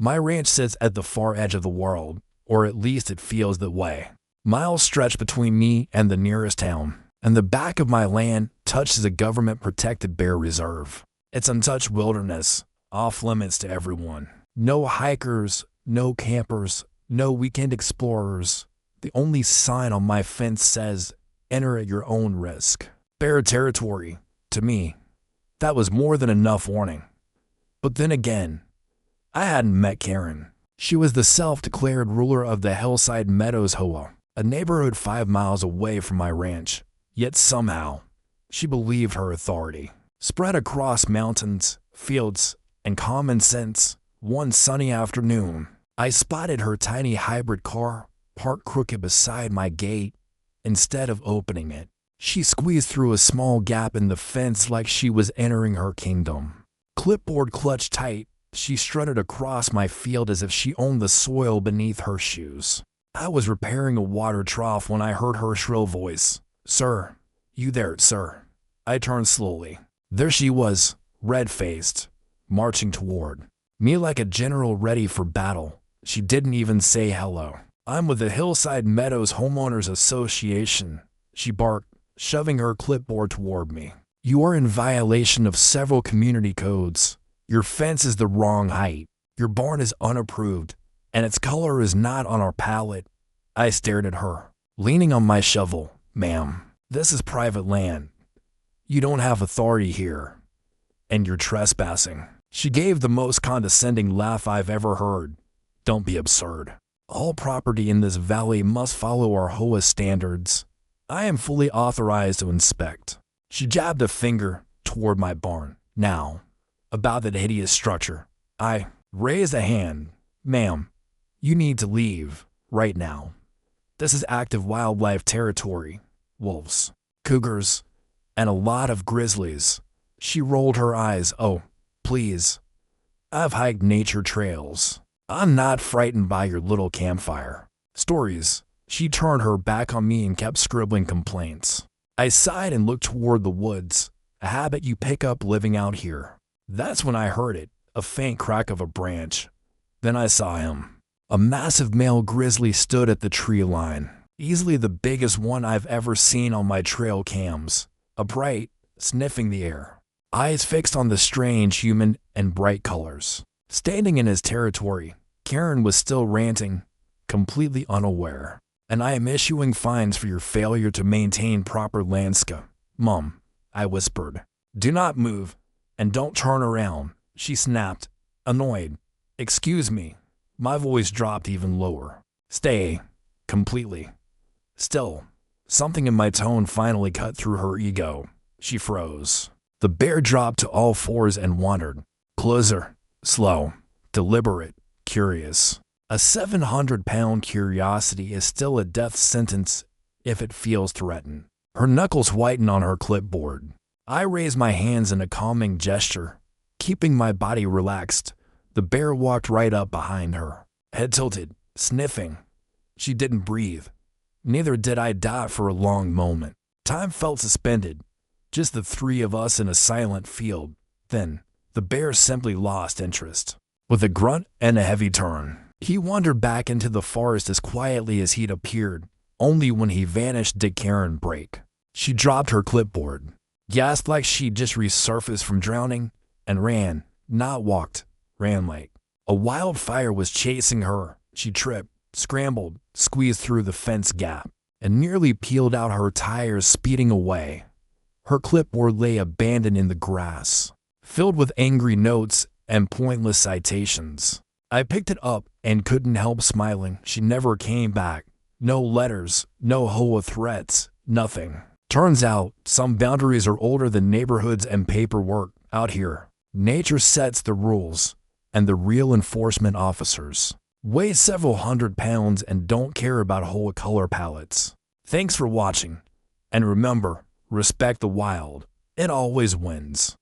My ranch sits at the far edge of the world, or at least it feels that way. Miles stretch between me and the nearest town, and the back of my land touches a government-protected bear reserve. It's untouched wilderness, off limits to everyone. No hikers, no campers, no weekend explorers. The only sign on my fence says, "Enter at your own risk." Bear territory, to me, that was more than enough warning. But then again, I hadn't met Karen. She was the self-declared ruler of the Hillside Meadows Hoa, a neighborhood 5 miles away from my ranch. Yet somehow, she believed her authority. Spread across mountains, fields, and common sense, one sunny afternoon, I spotted her tiny hybrid car parked crooked beside my gate. Instead of opening it, she squeezed through a small gap in the fence like she was entering her kingdom. Clipboard clutched tight, she strutted across my field as if she owned the soil beneath her shoes. I was repairing a water trough when I heard her shrill voice. "Sir, you there, sir?" I turned slowly. There she was, red-faced, marching toward me like a general ready for battle. She didn't even say hello. "I'm with the Hillside Meadows Homeowners Association," she barked, shoving her clipboard toward me. "You are in violation of several community codes. Your fence is the wrong height. Your barn is unapproved, and its color is not on our pallet." I stared at her, leaning on my shovel. "Ma'am, this is private land. You don't have authority here, and you're trespassing." She gave the most condescending laugh I've ever heard. "Don't be absurd. All property in this valley must follow our Hoa standards. I am fully authorized to inspect." She jabbed a finger toward my barn. "Now, about that hideous structure." I raised a hand. "Ma'am, you need to leave, right now. This is active wildlife territory. Wolves, cougars, and a lot of grizzlies." She rolled her eyes. "Oh, please. I've hiked nature trails. I'm not frightened by your little campfire stories." She turned her back on me and kept scribbling complaints. I sighed and looked toward the woods, a habit you pick up living out here. That's when I heard it, a faint crack of a branch. Then I saw him. A massive male grizzly stood at the tree line, easily the biggest one I've ever seen on my trail cams, upright, sniffing the air, eyes fixed on the strange human and bright colors. Standing in his territory, Karen was still ranting, completely unaware. "And I am issuing fines for your failure to maintain proper landscape." "Mom," I whispered. "Do not move, and don't turn around," she snapped, annoyed. "Excuse me." My voice dropped even lower. "Stay, completely still." Something in my tone finally cut through her ego. She froze. The bear dropped to all fours and wandered. Closer, slow, deliberate, curious. A 700-pound curiosity is still a death sentence if it feels threatened. Her knuckles whitened on her clipboard. I raised my hands in a calming gesture, keeping my body relaxed. The bear walked right up behind her, head tilted, sniffing. She didn't breathe. Neither did I. For a long moment, time felt suspended, just the three of us in a silent field. Then, the bear simply lost interest. With a grunt and a heavy turn, he wandered back into the forest as quietly as he'd appeared. Only when he vanished did Karen break. She dropped her clipboard, gasped like she'd just resurfaced from drowning, and ran, not walked, ran like a wildfire was chasing her. She tripped, scrambled, squeezed through the fence gap, and nearly peeled out her tires speeding away. Her clipboard lay abandoned in the grass, filled with angry notes and pointless citations. I picked it up and couldn't help smiling. She never came back. No letters, no Hoa threats, nothing. Turns out, some boundaries are older than neighborhoods and paperwork out here. Nature sets the rules, and the real enforcement officers weigh several hundred pounds and don't care about Hoa color palettes. Thanks for watching, and remember, respect the wild. It always wins.